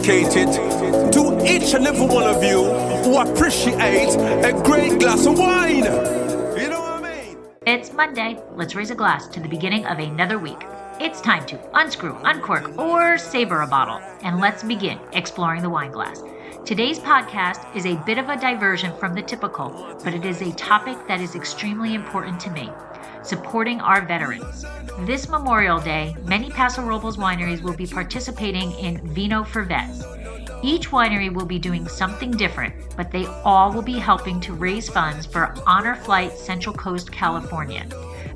dedicated to each and every one of you who appreciate a great glass of wine. You know what I mean? It's Monday. Let's raise a glass to the beginning of another week. It's time to unscrew, uncork, or saber a bottle, and let's begin exploring the wine glass. Today's podcast is a bit of a diversion from the typical, but it is a topic that is extremely important to me: supporting our veterans. This Memorial Day, many Paso Robles wineries will be participating in Vino for Vets. Each winery will be doing something different, but they all will be helping to raise funds for Honor Flight Central Coast, California.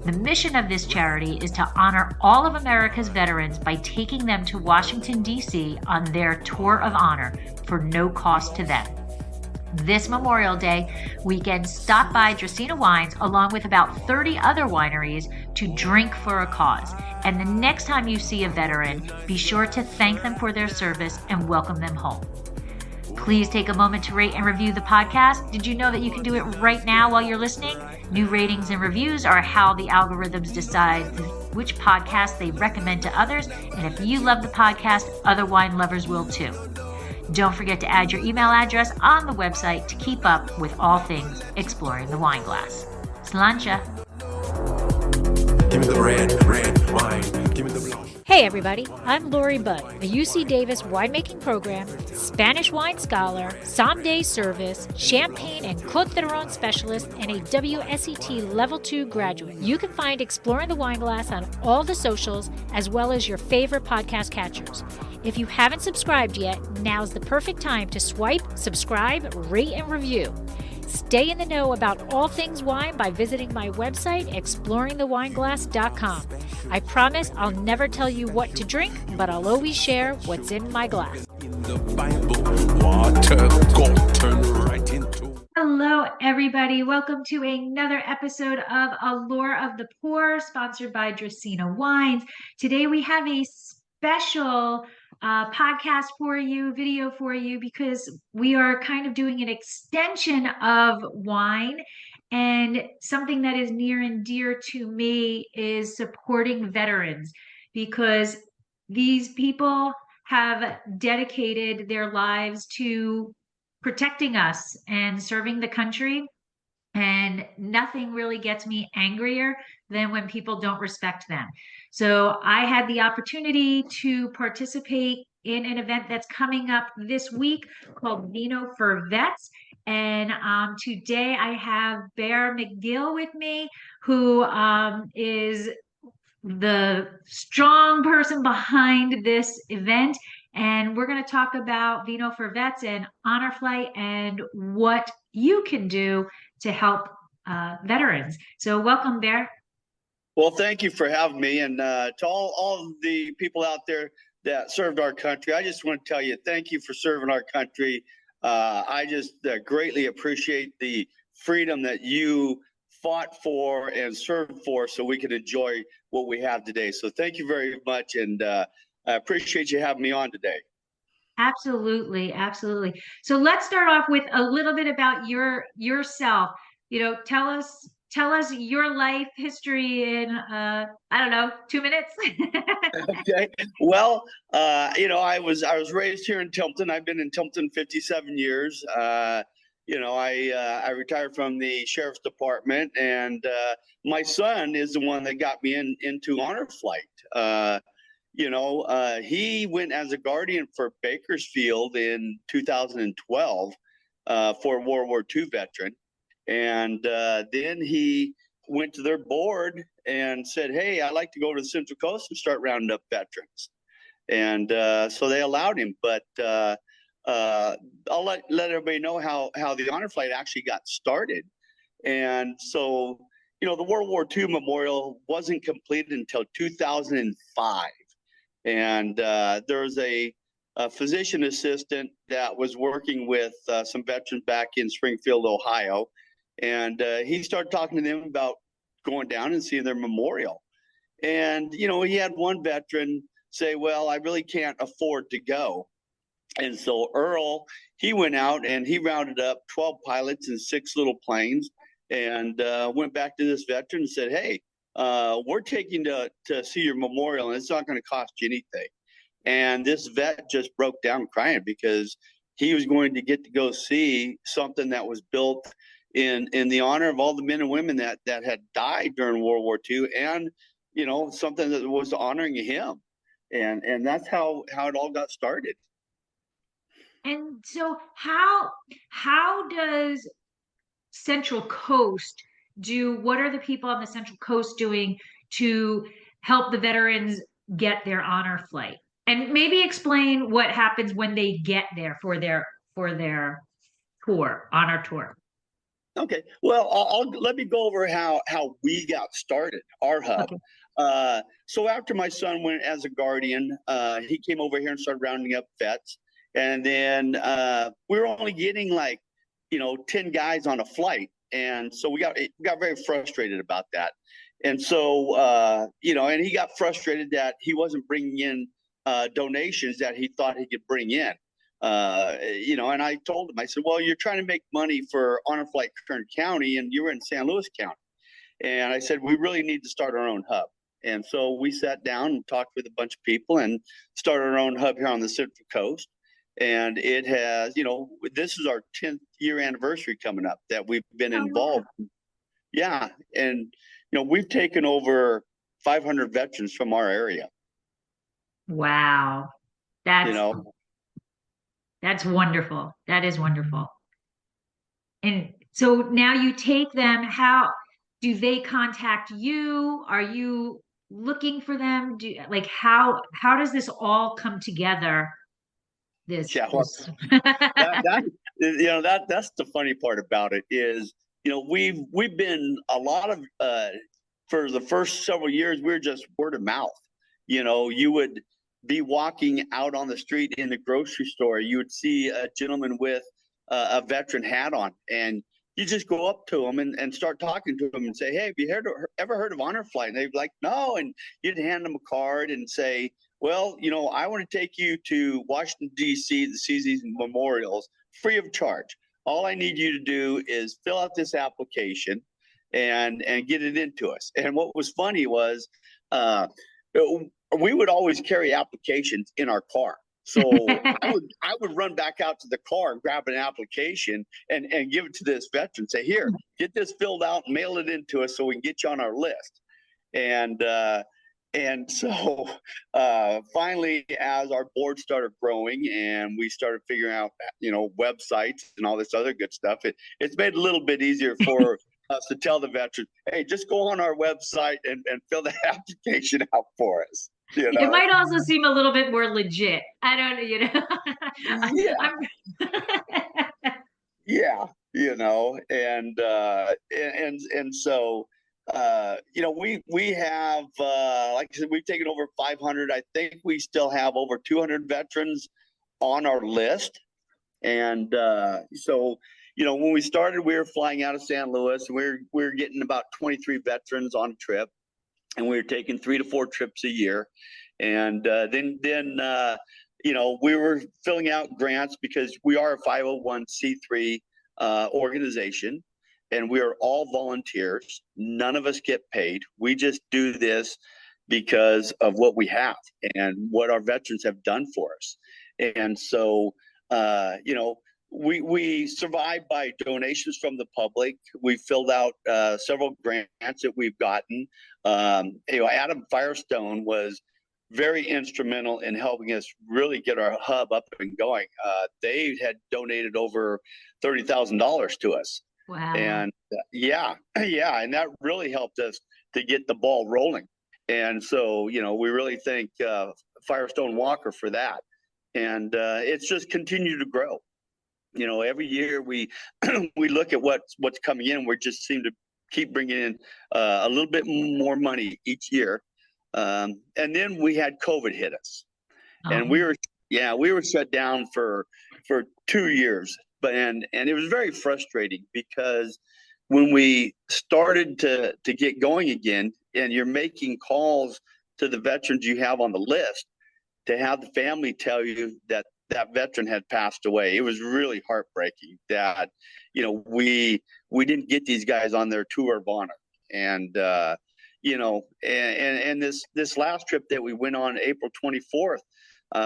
The mission of this charity is to honor all of America's veterans by taking them to Washington, D.C. on their tour of honor for no cost to them. This Memorial Day weekend, stop by Dracaena Wines along with about 30 other wineries to drink for a cause. And the next time you see a veteran, be sure to thank them for their service and welcome them home. Please take a moment to rate and review the podcast. Did you know that you can do it right now while you're listening? New ratings and reviews are how the algorithms decide which podcast they recommend to others. And if you love the podcast, other wine lovers will too. Don't forget to add your email address on the website to keep up with all things exploring the wine glass. Sláinte. Give me the red wine. Give me the blanc. Hey everybody, I'm Lori Budd, a UC Davis winemaking program, Spanish wine scholar, sommelier service, champagne and Côte d'Aron specialist, and a WSET Level 2 graduate. You can find Exploring the Wine Glass on all the socials, as well as your favorite podcast catchers. If you haven't subscribed yet, now's the perfect time to swipe, subscribe, rate, and review. Stay in the know about all things wine by visiting my website, exploringthewineglass.com. I promise I'll never tell you what to drink, but I'll always share what's in my glass. In the Bible, water gon' turn right into. Hello, everybody. Welcome to another episode of Allure of the Poor, sponsored by Dracaena Wines. Today we have a special podcast for you, video for you, because we are kind of doing an extension of wine. And something that is near and dear to me is supporting veterans, because these people have dedicated their lives to protecting us and serving the country. And nothing really gets me angrier than when people don't respect them. So I had the opportunity to participate in an event that's coming up this week called Vino for Vets. And today I have Bear McGill with me, who is the strong person behind this event. And we're going to talk about Vino for Vets and Honor Flight and what you can do to help veterans. So welcome, Bear. Well, thank you for having me. And to all of the people out there that served our country, I just want to tell you, thank you for serving our country. I just greatly appreciate the freedom that you fought for and served for so we could enjoy what we have today. So thank you very much. And I appreciate you having me on today. Absolutely. Absolutely. So let's start off with a little bit about yourself. You know, tell us your life history in, I don't know, 2 minutes. Okay. Well, I was raised here in Tilton. I've been in Tilton 57 years. I retired from the sheriff's department, and my son is the one that got me into Honor Flight. He went as a guardian for Bakersfield in 2012 for a World War II veteran. And then he went to their board and said, hey, I'd like to go to the Central Coast and start rounding up veterans. And so they allowed him. But I'll let everybody know how the Honor Flight actually got started. And so, the World War II memorial wasn't completed until 2005. And there was a physician assistant that was working with some veterans back in Springfield, Ohio. And he started talking to them about going down and seeing their memorial. And, he had one veteran say, well, I really can't afford to go. And so Earl, he went out and he rounded up 12 pilots and 6 little planes and went back to this veteran and said, hey, we're taking to see your memorial and it's not going to cost you anything. And this vet just broke down crying because he was going to get to go see something that was built in the honor of all the men and women that had died during World War II, and something that was honoring him. And that's how it all got started. And so how does Central Coast do? What are the people on the Central Coast doing to help the veterans get their honor flight? And maybe explain what happens when they get there for their tour, honor tour. Okay, well, let me go over how we got started, our hub. Okay. So after my son went as a guardian, he came over here and started rounding up vets. And then we were only getting like, 10 guys on a flight. And so we got very frustrated about that. And so, and he got frustrated that he wasn't bringing in donations that he thought he could bring in. And I told him, I said, well, you're trying to make money for Honor Flight Kern County, and you're in San Luis County. And I said, we really need to start our own hub. And so we sat down and talked with a bunch of people and started our own hub here on the Central Coast. And it has, this is our 10th year anniversary coming up that we've been involved. Yeah. And, we've taken over 500 veterans from our area. Wow. That's wonderful. That is wonderful. And so now you take them. How do they contact you? Are you looking for them? How does this all come together? That's the funny part about it is, we've been a lot of for the first several years, we were just word of mouth. You would be walking out on the street in the grocery store, you would see a gentleman with a veteran hat on, and you just go up to him and start talking to him and say, hey, have you ever heard of Honor Flight? And they'd be like, no. And you'd hand them a card and say, well, I want to take you to Washington, D.C. to see these memorials free of charge. All I need you to do is fill out this application and get it into us. And what was funny was we would always carry applications in our car. So I would run back out to the car and grab an application and give it to this veteran, say, here, get this filled out and mail it into us so we can get you on our list. And so finally, as our board started growing and we started figuring out, websites and all this other good stuff, it's made it a little bit easier for us to tell the veterans, hey, just go on our website and fill the application out for us. It might also seem a little bit more legit. I don't, Yeah. And so, we have, like I said, we've taken over 500. I think we still have over 200 veterans on our list. And so, when we started, we were flying out of San Luis. We were getting about 23 veterans on a trip, and we were taking 3 to 4 trips a year. And then we were filling out grants because we are a 501c3 organization, and we are all volunteers. None of us get paid. We just do this because of what we have and what our veterans have done for us. And so, we survived by donations from the public. We filled out several grants that we've gotten. Adam Firestone was very instrumental in helping us really get our hub up and going. They had donated over $30,000 to us. Wow. And and that really helped us to get the ball rolling. And so, we really thank Firestone Walker for that. And it's just continued to grow. Every year we look at what's coming in. We just seem to keep bringing in a little bit more money each year. And then we had COVID hit us, and we were shut down for 2 years. And it was very frustrating because when we started to get going again, and you're making calls to the veterans you have on the list, to have the family tell you that veteran had passed away, it was really heartbreaking that we didn't get these guys on their tour of honor. And and this last trip that we went on April 24th,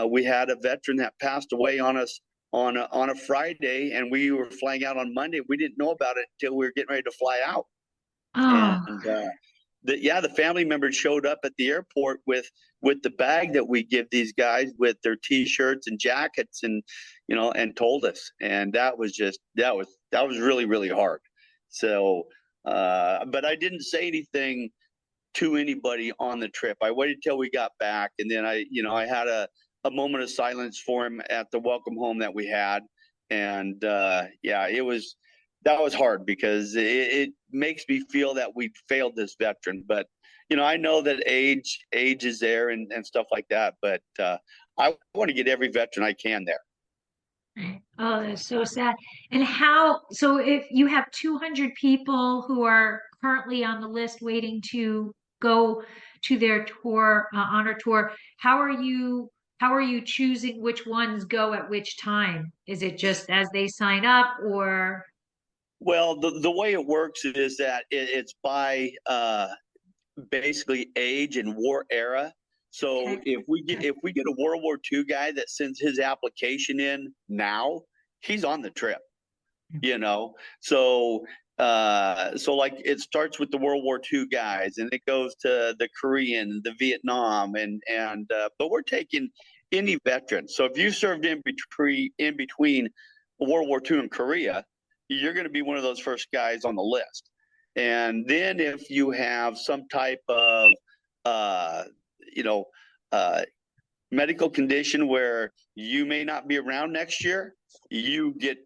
we had a veteran that passed away on us on a Friday, and we were flying out on Monday. We didn't know about it until we were getting ready to fly out. Oh, And the family members showed up at the airport with the bag that we give these guys with their T-shirts and jackets, and and told us. And that was really, really hard. So, but I didn't say anything to anybody on the trip. I waited till we got back, and then I had a moment of silence for him at the welcome home that we had. And that was hard, because it makes me feel that we failed this veteran. But I know that age is there and stuff like that, but I want to get every veteran I can there. oh, that's so sad. And so if you have 200 people who are currently on the list waiting to go to their tour, honor tour, how are you choosing which ones go at which time? Is it just as they sign up, or? Well, the way it works is that it's by basically age and war era. So Okay. if we get a World War II guy that sends his application in now, he's on the trip. So like it starts with the World War II guys, and it goes to the Korean, the Vietnam, and but we're taking any veteran. So if you served in between World War II and Korea, you're going to be one of those first guys on the list. And then if you have some type of medical condition where you may not be around next year, you get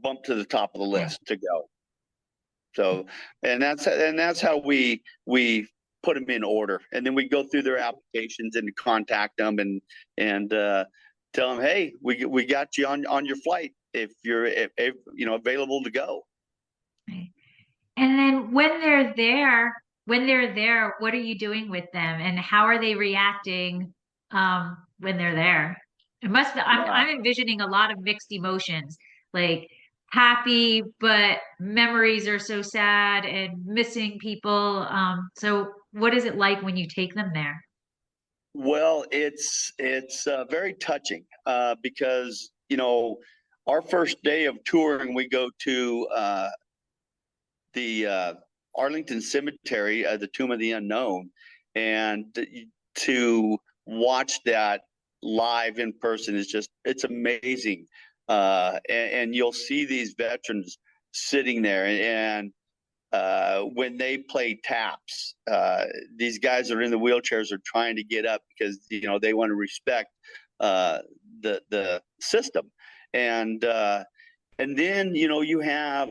bumped to the top of the list to go. So, and that's how we put them in order, and then we go through their applications and contact them and tell them, hey, we got you on your flight if you're available to go. And then when they're there, what are you doing with them, and how are they reacting when they're there? I'm envisioning a lot of mixed emotions, like happy, but memories are so sad and missing people. So what is it like when you take them there? Well, it's very touching because our first day of touring, we go to the Arlington Cemetery, the Tomb of the Unknown, and to watch that live in person it's amazing. And you'll see these veterans sitting there, and when they play taps, these guys that are in the wheelchairs are trying to get up because they want to respect the system, and then you have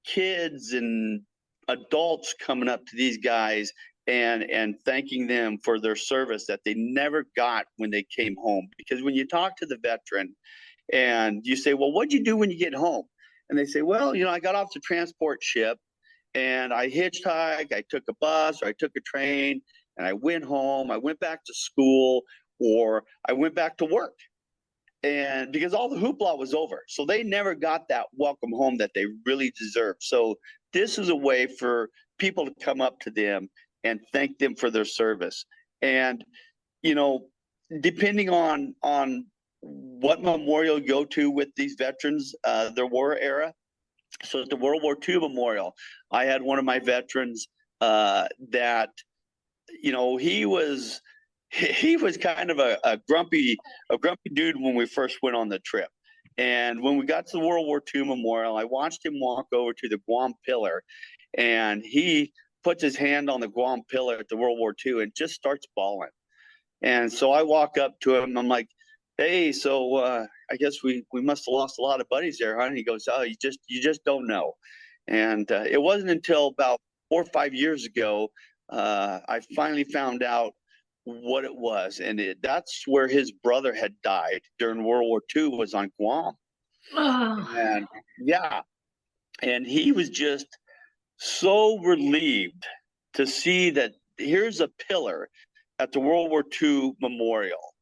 kids and adults coming up to these guys and thanking them for their service that they never got when they came home. Because when you talk to the veteran and you say, well, what'd you do when you get home? And they say, well, I got off the transport ship and I hitchhiked, I took a bus, or I took a train, and I went home, I went back to school, or I went back to work. And because all the hoopla was over. So they never got that welcome home that they really deserved. So this is a way for people to come up to them and thank them for their service. And, depending on what memorial you go to with these veterans, their war era. So at the World War II memorial, I had one of my veterans that, he was kind of a grumpy dude when we first went on the trip. And when we got to the World War II memorial, I watched him walk over to the Guam pillar, and he puts his hand on the Guam pillar at the World War II and just starts bawling. And so I walk up to him, I'm like, hey, so I guess we must have lost a lot of buddies there, huh? And he goes, oh, you just don't know. And it wasn't until about 4 or 5 years ago I finally found out what it was, and that's where his brother had died during World War II, was on Guam. Oh. And and he was just so relieved to see that here's a pillar at the World War II memorial,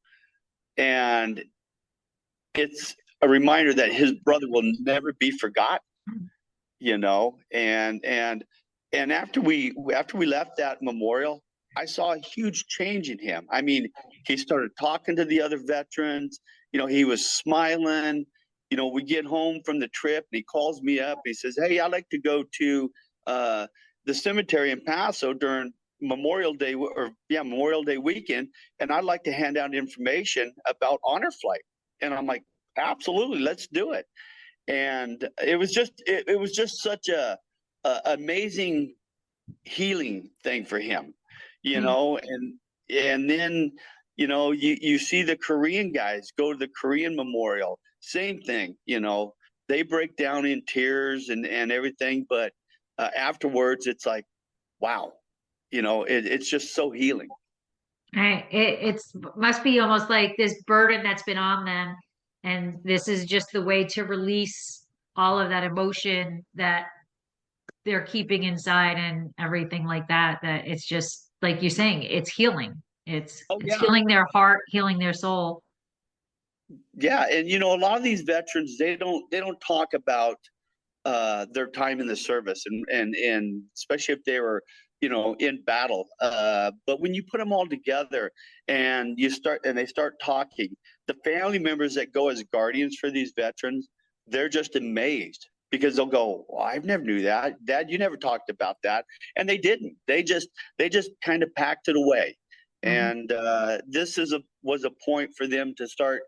and it's a reminder that his brother will never be forgotten. And after we left that memorial, I saw a huge change in him. I mean, he started talking to the other veterans. He was smiling. We get home from the trip and he calls me up. He says, "Hey, I like to go to the cemetery in Paso during Memorial Day Memorial Day weekend, and I'd like to hand out information about honor flight." And I'm like, "Absolutely, let's do it." And it was just such a amazing healing thing for him, and then you see the Korean guys go to the Korean memorial, same thing, they break down in tears and everything, but afterwards it's like, wow, it's just so healing. Right. It's must be almost like this burden that's been on them, and this is just the way to release all of that emotion that they're keeping inside and everything like that. That it's just like you're saying, it's healing. Oh It's yeah. healing their heart, healing their soul. Yeah, and a lot of these veterans, they don't talk about their time in the service, and especially if they were in battle. But when you put them all together and they start talking, the family members that go as guardians for these veterans, they're just amazed because they'll go, "Well, I've never knew that, Dad. You never talked about that," and they didn't. They just kind of packed it away. Mhm. And this was a point for them to start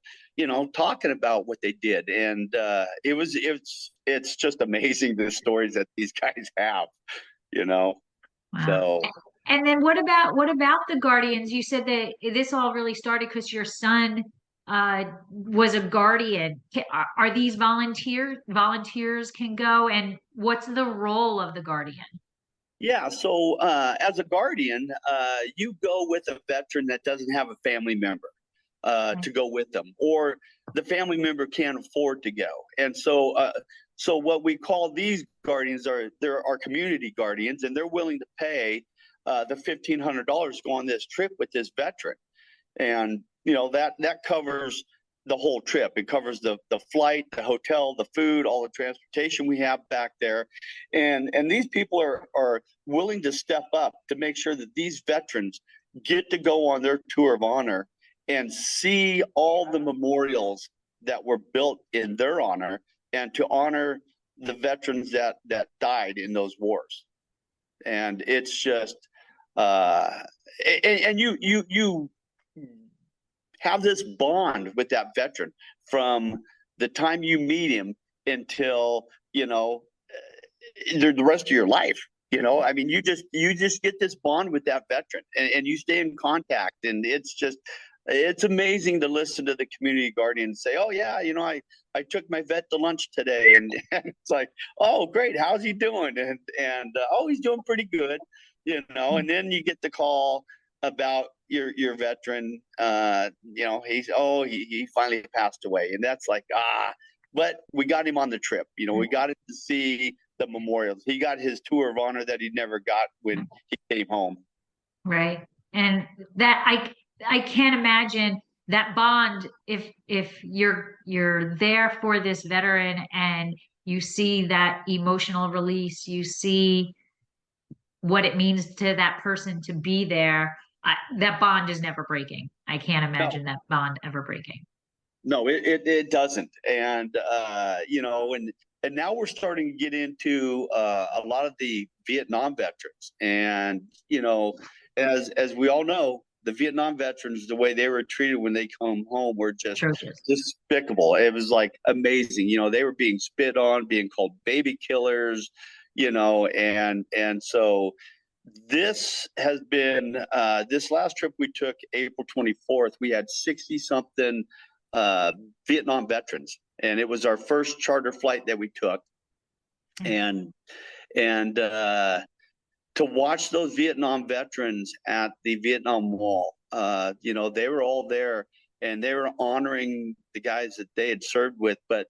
talking about what they did. And it's just amazing, the stories that these guys have, you know. Wow. So And then what about the Guardians? You said that this all really started because your son was a guardian. Are these volunteers can go, and what's the role of the Guardian? yeah, so as a guardian, you go with a veteran that doesn't have a family member to go with them, or the family member can't afford to go. And so what we call these guardians they're our community guardians, and they're willing to pay the $1,500 to go on this trip with this veteran. And that covers the whole trip. It covers the flight, the hotel, the food, all the transportation we have back there. And these people are willing to step up to make sure that these veterans get to go on their tour of honor and see all the memorials that were built in their honor, and to honor the veterans that died in those wars. And it's just and you have this bond with that veteran from the time you meet him until the rest of your life. I mean, you just get this bond with that veteran, and you stay in contact. And it's amazing to listen to the community guardians say, "Oh yeah, I took my vet to lunch today," and it's like, "Oh great, how's he doing?" And "Oh, he's doing pretty good," And then you get the call about your veteran. He finally passed away, and that's like, but we got him on the trip. We got him to see the memorials. He got his tour of honor that he never got when he came home. Right. And that I can't imagine that bond if you're there for this veteran and you see that emotional release, you see what it means to that person to be there. That bond is never breaking. I can't imagine that bond ever breaking. No, it doesn't. And and now we're starting to get into a lot of the Vietnam veterans. And as we all know, the Vietnam veterans, the way they were treated when they come home were just Atrocious. despicable. It was like amazing. They were being spit on, being called baby killers, and so this has been this last trip we took, April 24th, we had 60 something Vietnam veterans, and it was our first charter flight that we took. And to watch those Vietnam veterans at the Vietnam Wall, they were all there, and they were honoring the guys that they had served with. But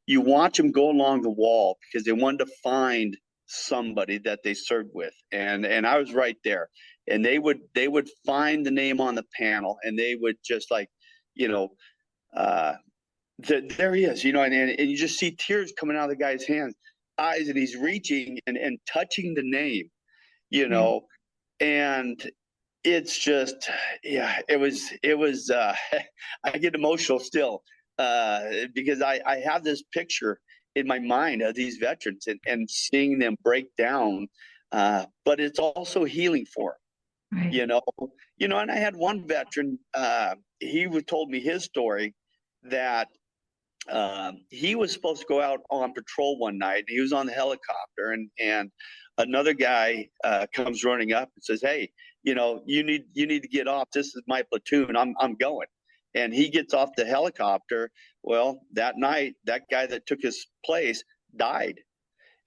you watch them go along the wall because they wanted to find somebody that they served with, and I was right there, and they would find the name on the panel, and they would just like, there he is, and you just see tears coming out of the guy's eyes, and he's reaching and touching the name, and it's just, yeah, it was, I get emotional still, because I have this picture in my mind of these veterans and seeing them break down. But it's also healing for them, Right. and I had one veteran, told me his story that, he was supposed to go out on patrol one night. He was on the helicopter, and another guy comes running up and says, "Hey, you need to get off. This is my platoon. I'm going." And he gets off the helicopter. Well, that night, that guy that took his place died,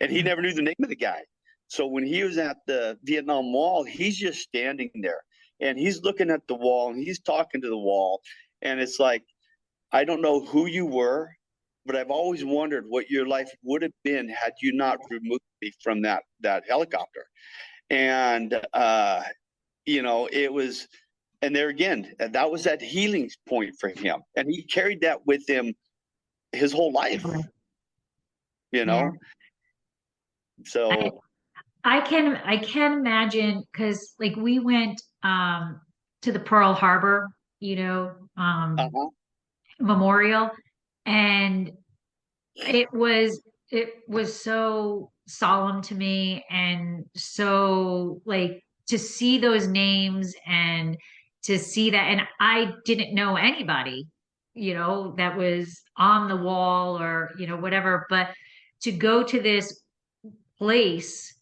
and he never knew the name of the guy. So when he was at the Vietnam Wall, he's just standing there, and he's looking at the wall, and he's talking to the wall, and it's like, I don't know who you were, but I've always wondered what your life would have been had you not removed me from that helicopter. And it was, and there again, that was that healing point for him, and he carried that with him his whole life. Yeah. So I can imagine, because like we went to the Pearl Harbor, uh-huh. memorial, and it was so solemn to me, and so like to see those names and to see that, and I didn't know anybody, that was on the wall or whatever, but to go to this place,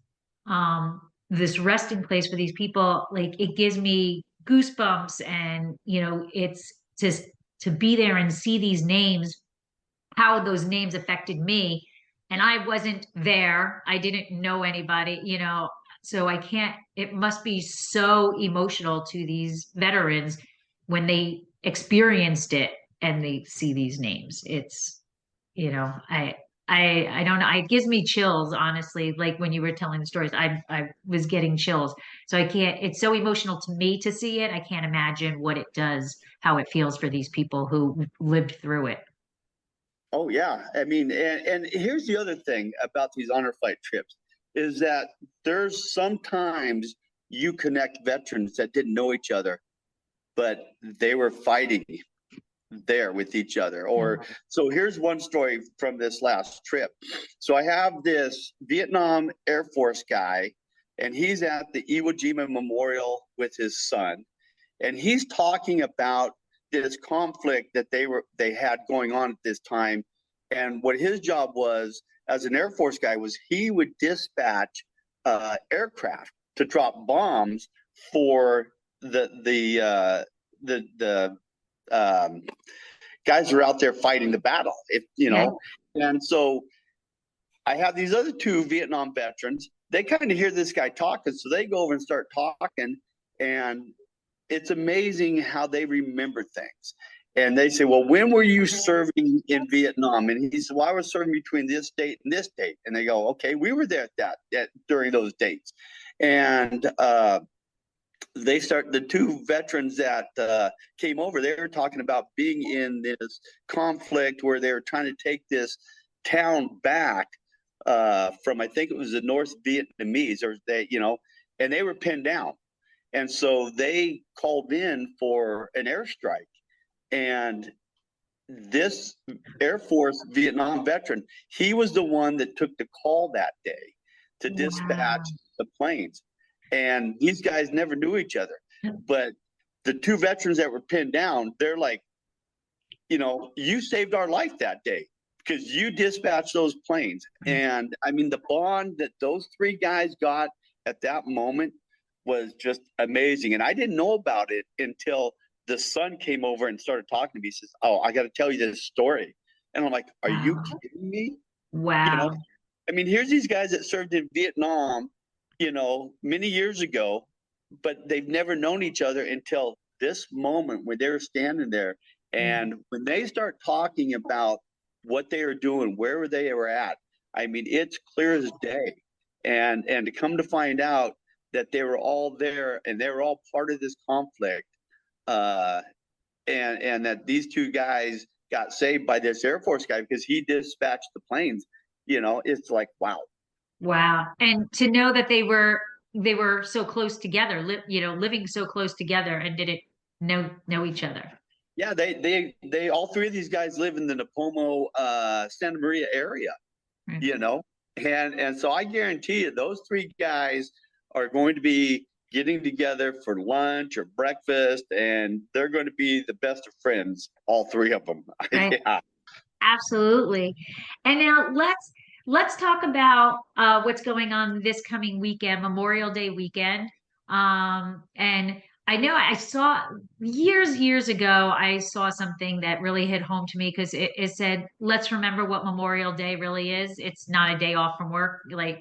this resting place for these people, like it gives me goosebumps, and it's just to be there and see these names, how those names affected me. And I wasn't there. I didn't know anybody, so I can't, it must be so emotional to these veterans when they experienced it and they see these names. It's, I don't know. It gives me chills, honestly. Like when you were telling the stories, I was getting chills. So I can't, it's so emotional to me to see it. I can't imagine what it does, how it feels for these people who lived through it. Oh yeah, I mean, and here's the other thing about these honor flight trips is that there's sometimes you connect veterans that didn't know each other, but they were fighting there with each other. Or so here's one story from this last trip. So I have this Vietnam Air Force guy, and he's at the Iwo Jima Memorial with his son, and he's talking about this conflict that they had going on at this time. And what his job was as an Air Force guy was he would dispatch aircraft to drop bombs for the guys who are out there fighting the battle. And so I have these other two Vietnam veterans. They kind of hear this guy talking, so they go over and start talking, and it's amazing how they remember things. And they say, "Well, when were you serving in Vietnam?" And he said, "Well, I was serving between this date and this date." And they go, "Okay, we were there at during those dates." And the two veterans that came over, they were talking about being in this conflict where they were trying to take this town back from, I think it was the North Vietnamese, and they were pinned down. And so they called in for an airstrike. And this Air Force Vietnam veteran, he was the one that took the call that day to dispatch the planes. And these guys never knew each other. But the two veterans that were pinned down, they're like, you saved our life that day because you dispatched those planes. And I mean, the bond that those three guys got at that moment was just amazing. And I didn't know about it until the son came over and started talking to me. He says, "Oh, I got to tell you this story." And I'm like, "Are you kidding me?" Wow. I mean, here's these guys that served in Vietnam, many years ago, but they've never known each other until this moment where they're standing there. And when they start talking about what they are doing, where they were at, I mean, it's clear as day. And to come to find out that they were all there and they were all part of this conflict, and that these two guys got saved by this Air Force guy because he dispatched the planes, it's like, wow. Wow. And to know that they were, they were so close together, living so close together, and didn't know each other. Yeah, they all three of these guys live in the Napomo, Santa Maria area, Mm. you know, and so I guarantee you, those three guys are going to be getting together for lunch or breakfast, and they're going to be the best of friends, all three of them. Right. Yeah. Absolutely. And now let's talk about what's going on this coming weekend, Memorial Day weekend. And I know I saw years ago, I saw something that really hit home to me because it said, let's remember what Memorial Day really is. It's not a day off from work, Right.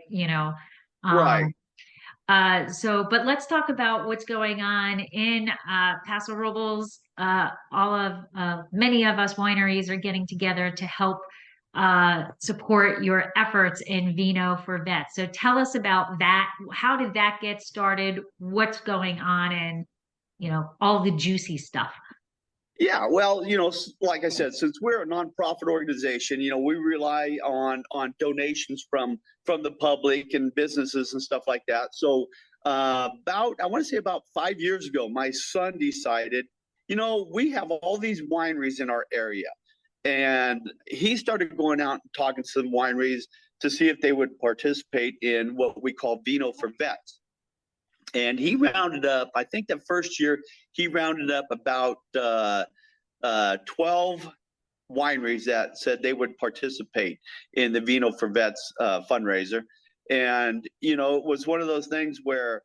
um, but let's talk about what's going on in Paso Robles. Many of us wineries are getting together to help support your efforts in Vino for Vets. So tell us about that. How did that get started? What's going on, and all the juicy stuff. Yeah, well, like I said, since we're a nonprofit organization, we rely on donations from the public and businesses and stuff like that. So I want to say about 5 years ago, my son decided, we have all these wineries in our area, and he started going out and talking to some wineries to see if they would participate in what we call Vino for Vets. And he rounded up, I think the first year, he rounded up about 12 wineries that said they would participate in the Vino for Vets fundraiser. And, it was one of those things where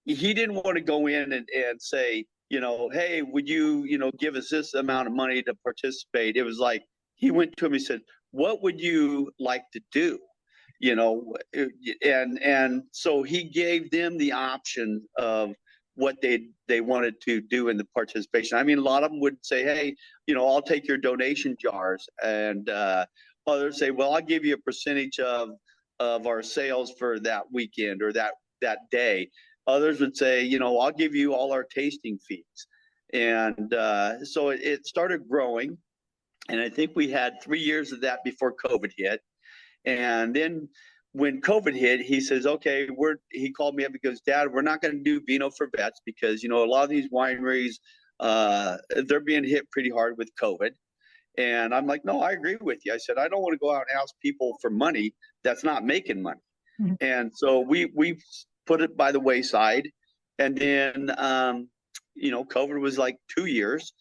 he didn't want to go in and say, hey, would you, give us this amount of money to participate? It was like, he went to him, he said, what would you like to do? And so he gave them the option of what they wanted to do in the participation. I mean, a lot of them would say, hey, I'll take your donation jars, and others say, well, I'll give you a percentage of our sales for that weekend or that day. Others would say, I'll give you all our tasting fees. And so it started growing, and I think we had 3 years of that before COVID hit. And then when COVID hit, he says, okay, he called me up and goes, Dad, we're not going to do Vino for Vets because, a lot of these wineries, they're being hit pretty hard with COVID. And I'm like, no, I agree with you. I said, I don't want to go out and ask people for money that's not making money. Mm-hmm. And so we put it by the wayside. And then, COVID was like 2 years.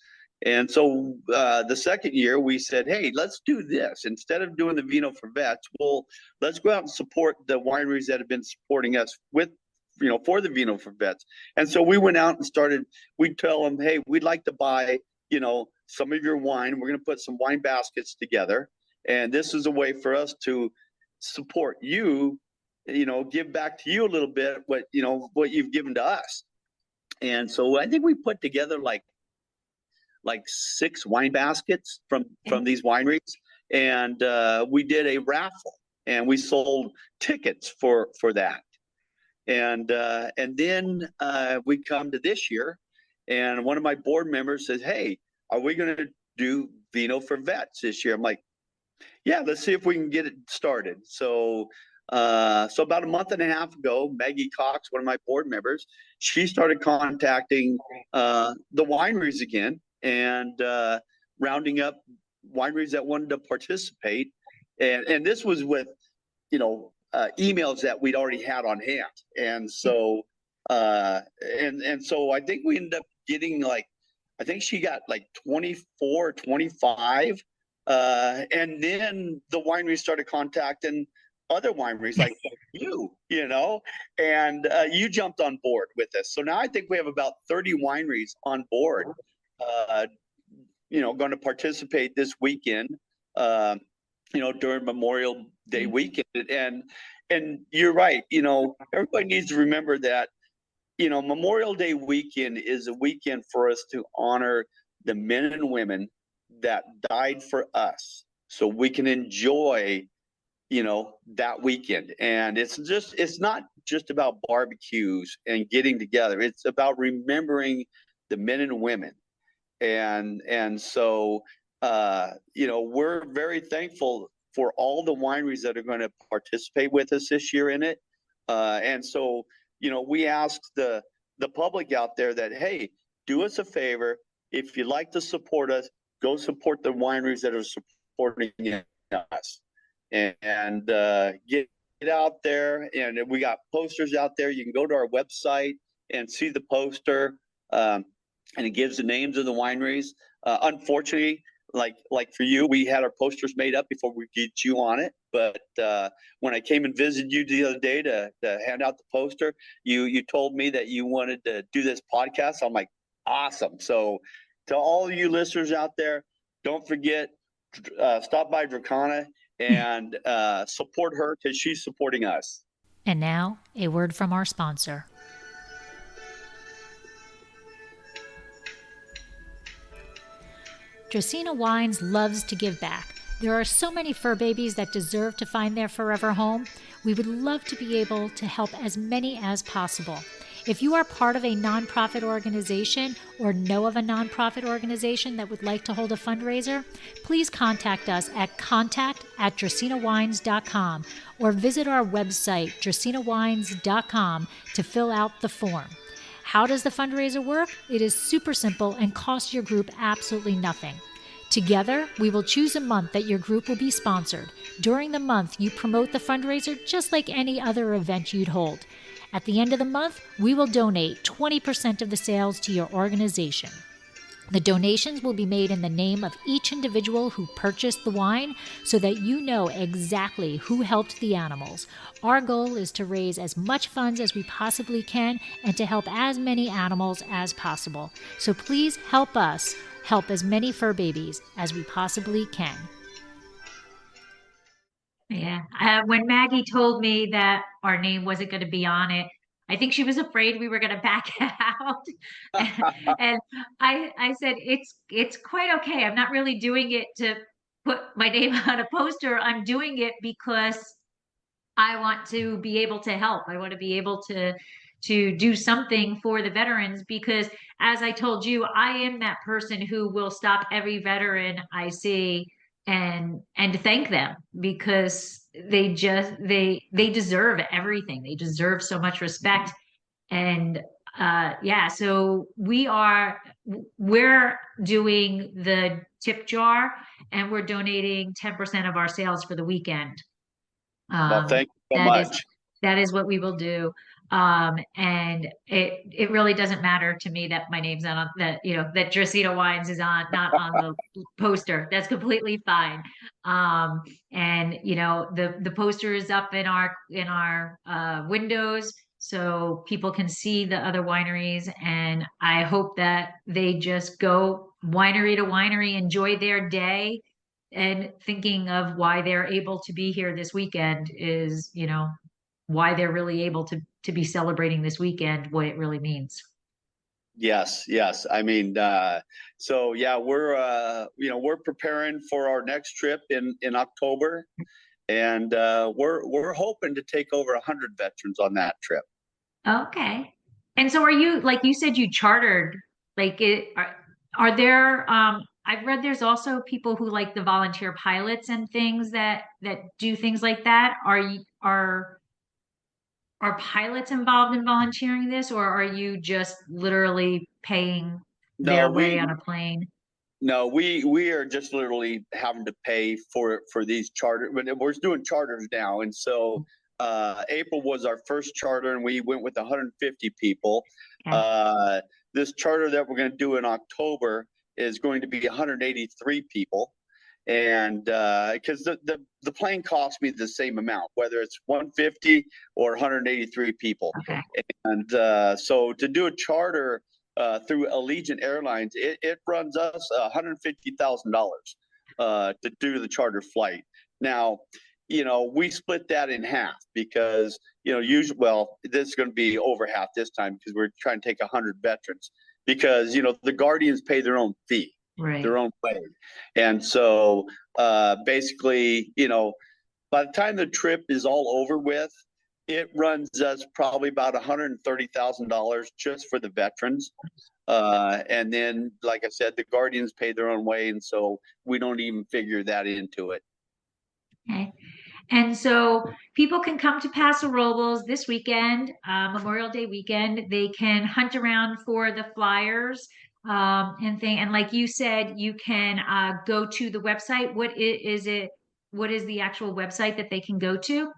And so the second year we said, hey, let's do this. Instead of doing the Vino for Vets, let's go out and support the wineries that have been supporting us with, for the Vino for Vets. And so we went out and we'd tell them, hey, we'd like to buy, some of your wine. We're going to put some wine baskets together. And this is a way for us to support you, give back to you a little bit, what you've given to us. And so I think we put together like 6 wine baskets from these wineries, and we did a raffle, and we sold tickets for that. And then we come to this year, and one of my board members says, hey, are we going to do Vino for Vets this year? I'm like, yeah, let's see if we can get it started. So about a month and a half ago, Maggie Cox, one of my board members, she started contacting the wineries again, and rounding up wineries that wanted to participate. And this was with, emails that we'd already had on hand. And so, so I think we ended up getting I think she got 24, 25. And then the wineries started contacting other wineries like you, and you jumped on board with us. So now I think we have about 30 wineries on board, going to participate this weekend, during Memorial Day weekend. And you're right, everybody needs to remember that, Memorial Day weekend is a weekend for us to honor the men and women that died for us so we can enjoy, that weekend. And it's not just about barbecues and getting together. It's about remembering the men and women. And so, we're very thankful for all the wineries that are going to participate with us this year in it. And so we ask the public out there that, hey, do us a favor. If you'd like to support us, go support the wineries that are supporting us, and get out there. And we got posters out there. You can go to our website and see the poster, and it gives the names of the wineries. Unfortunately, like for you, we had our posters made up before we get you on it. But when I came and visited you the other day to hand out the poster, you told me that you wanted to do this podcast. I'm like, awesome. So to all you listeners out there, don't forget, stop by Dracaena and support her, because she's supporting us. And now, a word from our sponsor. Dracaena Wines loves to give back. There are so many fur babies that deserve to find their forever home. We would love to be able to help as many as possible. If you are part of a nonprofit organization or know of a nonprofit organization that would like to hold a fundraiser, please contact us at contact@dracaenawines.com or visit our website, dracaenawines.com, to fill out the form. How does the fundraiser work? It is super simple and costs your group absolutely nothing. Together, we will choose a month that your group will be sponsored. During the month, you promote the fundraiser just like any other event you'd hold. At the end of the month, we will donate 20% of the sales to your organization. The donations will be made in the name of each individual who purchased the wine, so that you know exactly who helped the animals. Our goal is to raise as much funds as we possibly can and to help as many animals as possible. So please help us help as many fur babies as we possibly can. Yeah. When Maggie told me that our name wasn't going to be on it, I think she was afraid we were going to back out. And I said, it's quite okay. I'm not really doing it to put my name on a poster. I'm doing it because I want to be able to help. I want to be able to do something for the veterans, because as I told you, I am that person who will stop every veteran I see and thank them, because they deserve everything. They deserve so much respect. And yeah, so we're doing the tip jar, and we're donating 10% of our sales for the weekend. Well, thank you so much. That is what we will do. And it really doesn't matter to me that my name's not on that, that Dracaena Wines is not on the poster. That's completely fine. And the poster is up in our windows, so people can see the other wineries, and I hope that they just go winery to winery, enjoy their day, and thinking of why they're able to be here this weekend is, why they're really able to be celebrating this weekend, what it really means. Yes. I mean, so yeah, we're preparing for our next trip in October, and we're hoping to take over 100 veterans on that trip. Okay. And so are you, like you said, you chartered, like are there, I've read there's also people who like the volunteer pilots and things that do things like that. Are pilots involved in volunteering this, or are you just literally paying their way on a plane? No, we are just literally having to pay for these charter. We're doing charters now, and so April was our first charter, and we went with 150 people. Okay. This charter that we're going to do in October is going to be 183 people, and because the plane cost me the same amount, whether it's 150 or 183 people. Okay. And so to do a charter through Allegiant Airlines, it runs us $150,000 to do the charter flight. Now, we split that in half, because usually, well, this is going to be over half this time, because we're trying to take 100 veterans, because the Guardians pay their own fee. Right. Their own way. And so basically, by the time the trip is all over with, it runs us probably about $130,000 just for the veterans. And then, like I said, the Guardians pay their own way, and so we don't even figure that into it. Okay. And so people can come to Paso Robles this weekend, Memorial Day weekend. They can hunt around for the flyers and thing. And like you said, you can go to the website. Is it? What is the actual website that they can go to?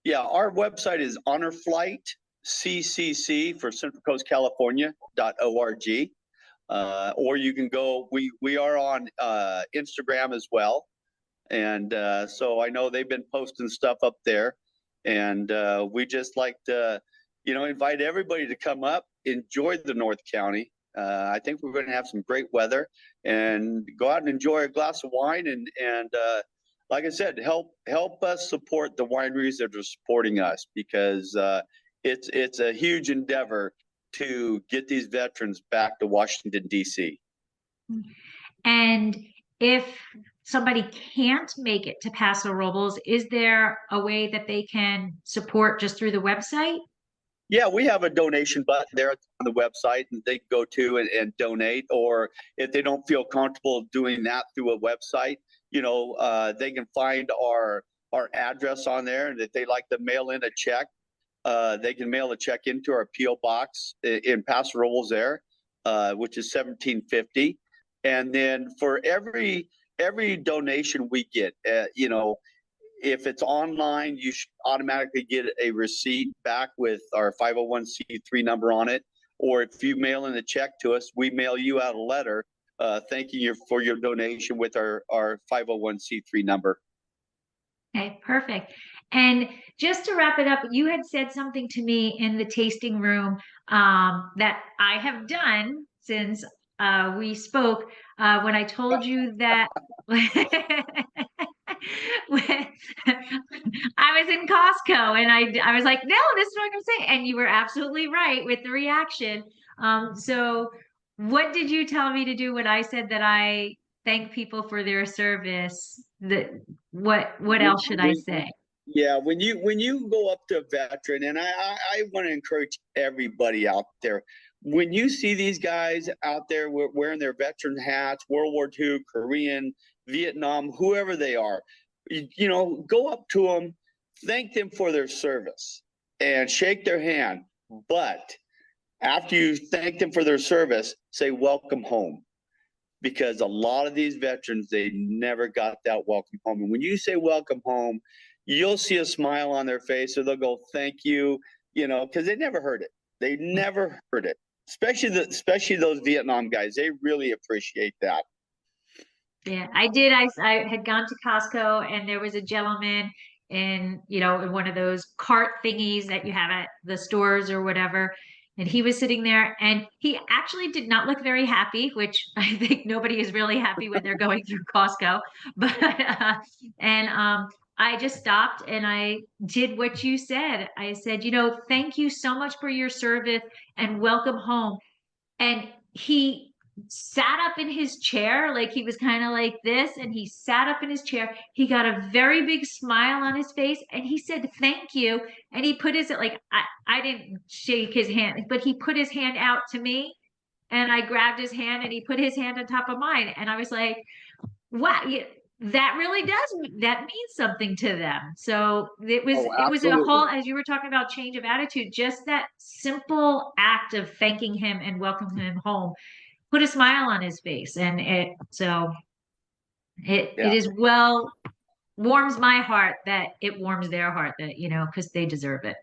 Yeah, our website is honorflight, CCC for Central Coast California.org. Or you can go, we are on Instagram as well. And so I know they've been posting stuff up there. And we just like to, invite everybody to come up, enjoy the North County. I think we're going to have some great weather and go out and enjoy a glass of wine and like I said, help us support the wineries that are supporting us, because it's a huge endeavor to get these veterans back to Washington, D.C. And if somebody can't make it to Paso Robles, is there a way that they can support just through the website? Yeah, we have a donation button there on the website, and they can go to and donate. Or if they don't feel comfortable doing that through a website, they can find our address on there. And if they like to mail in a check, they can mail a check into our P.O. box in Paso Robles there, which is 1750. And then for every donation we get, if it's online, you should automatically get a receipt back with our 501c3 number on it. Or if you mail in a check to us, we mail you out a letter thanking you for your donation with our 501c3 number. Okay, perfect. And just to wrap it up, you had said something to me in the tasting room that I have done since we spoke when I told you that when I was in Costco and I was like, no, this is what I'm gonna say. And you were absolutely right with the reaction. So what did you tell me to do when I said that I thank people for their service? What else should I say? Yeah, when you go up to a veteran, and I want to encourage everybody out there, when you see these guys out there wearing their veteran hats, World War II, Korean, Vietnam, whoever they are, go up to them, thank them for their service, and shake their hand. But after you thank them for their service, say welcome home. Because a lot of these veterans, they never got that welcome home. And when you say welcome home, you'll see a smile on their face, or they'll go, thank you, because they never heard it. They never heard it. Especially those Vietnam guys. They really appreciate that. Yeah, I did. I had gone to Costco and there was a gentleman in one of those cart thingies that you have at the stores or whatever. And he was sitting there and he actually did not look very happy, which I think nobody is really happy when they're going through Costco. But I just stopped and I did what you said. I said, thank you so much for your service and welcome home. And he sat up in his chair, like he was kind of like this, and he sat up in his chair. He got a very big smile on his face, and he said, "Thank you." And he put his I didn't shake his hand, but he put his hand out to me, and I grabbed his hand, and he put his hand on top of mine, and I was like, "Wow." That really that means something to them. So it was a whole, as you were talking about change of attitude, just that simple act of thanking him and welcoming him home put a smile on his face. And it is warms my heart that it warms their heart, that because they deserve it.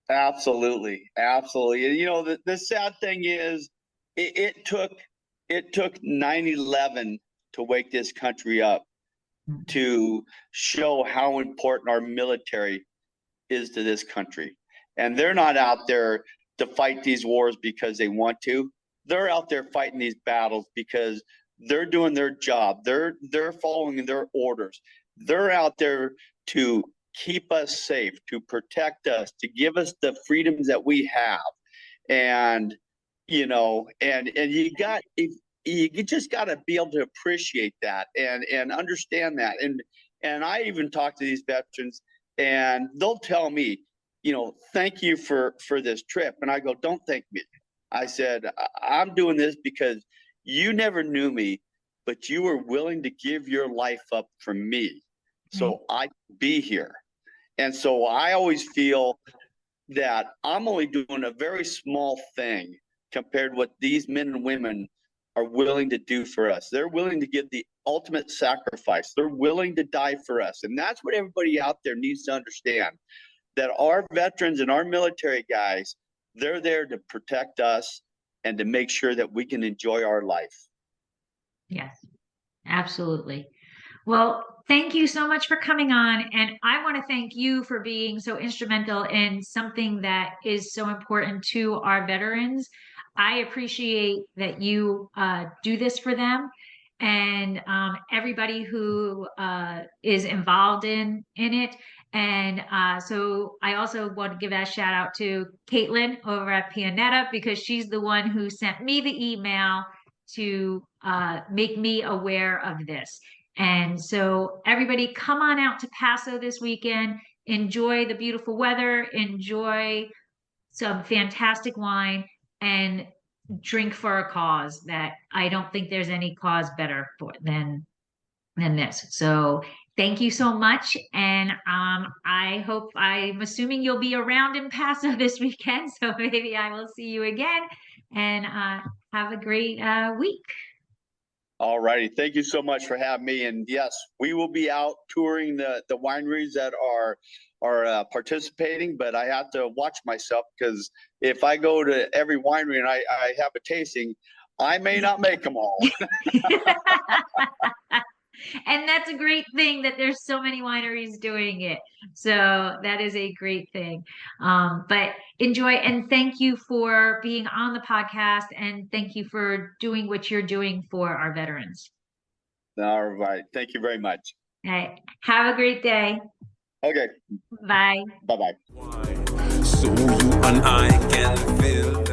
Absolutely. And the sad thing is it took 9/11 to wake this country up, to show how important our military is to this country. And they're not out there to fight these wars because they want to. They're out there fighting these battles because they're doing their job. They're following their orders. They're out there to keep us safe, to protect us, to give us the freedoms that we have. And you just got to be able to appreciate that and understand that. And I even talk to these veterans and they'll tell me, thank you for this trip. And I go, don't thank me. I said, I'm doing this because you never knew me, but you were willing to give your life up for me so I could be here. And so I always feel that I'm only doing a very small thing compared to what these men and women are willing to do for us. They're willing to give the ultimate sacrifice. They're willing to die for us. And that's what everybody out there needs to understand, that our veterans and our military guys, they're there to protect us and to make sure that we can enjoy our life. Yes, absolutely. Well, thank you so much for coming on. And I want to thank you for being so instrumental in something that is so important to our veterans. I appreciate that you do this for them, and everybody who is involved in it. And so I also want to give a shout out to Caitlin over at Pianetta, because she's the one who sent me the email to make me aware of this. And so everybody come on out to Paso this weekend, enjoy the beautiful weather, enjoy some fantastic wine, and drink for a cause that I don't think there's any cause better for than this. So thank you so much. And I'm assuming you'll be around in Paso this weekend. So maybe I will see you again, and have a great week. All righty. Thank you so much for having me. And yes, we will be out touring the wineries that are participating, but I have to watch myself, because if I go to every winery and I have a tasting, I may not make them all. And that's a great thing that there's so many wineries doing it. So that is a great thing. But enjoy, and thank you for being on the podcast, and thank you for doing what you're doing for our veterans. All right. Thank you very much. All right. Have a great day. Okay. Bye. Bye-bye. So you and I can feel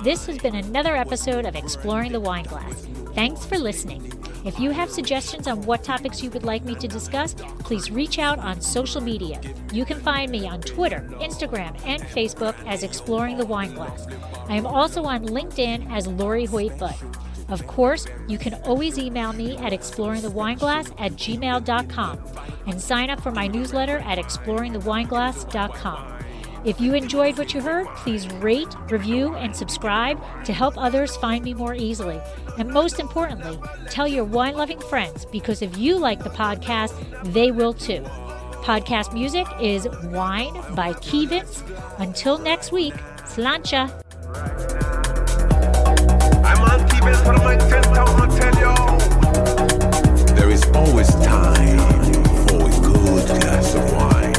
This has been another episode of Exploring the Wine Glass. Thanks for listening. If you have suggestions on what topics you would like me to discuss, please reach out on social media. You can find me on Twitter, Instagram, and Facebook as Exploring the Wine Glass. I am also on LinkedIn as Lori Hoyt-Budd. Of course, you can always email me at exploringthewineglass@gmail.com and sign up for my newsletter at exploringthewineglass.com. If you enjoyed what you heard, please rate, review, and subscribe to help others find me more easily. And most importantly, tell your wine-loving friends, because if you like the podcast, they will too. Podcast music is Wine by Kevitz. Until next week, slancha. I'm on T-Base for my 10,000, tell you. There is always time for a good glass of wine.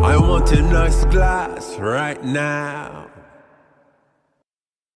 I want a nice glass right now.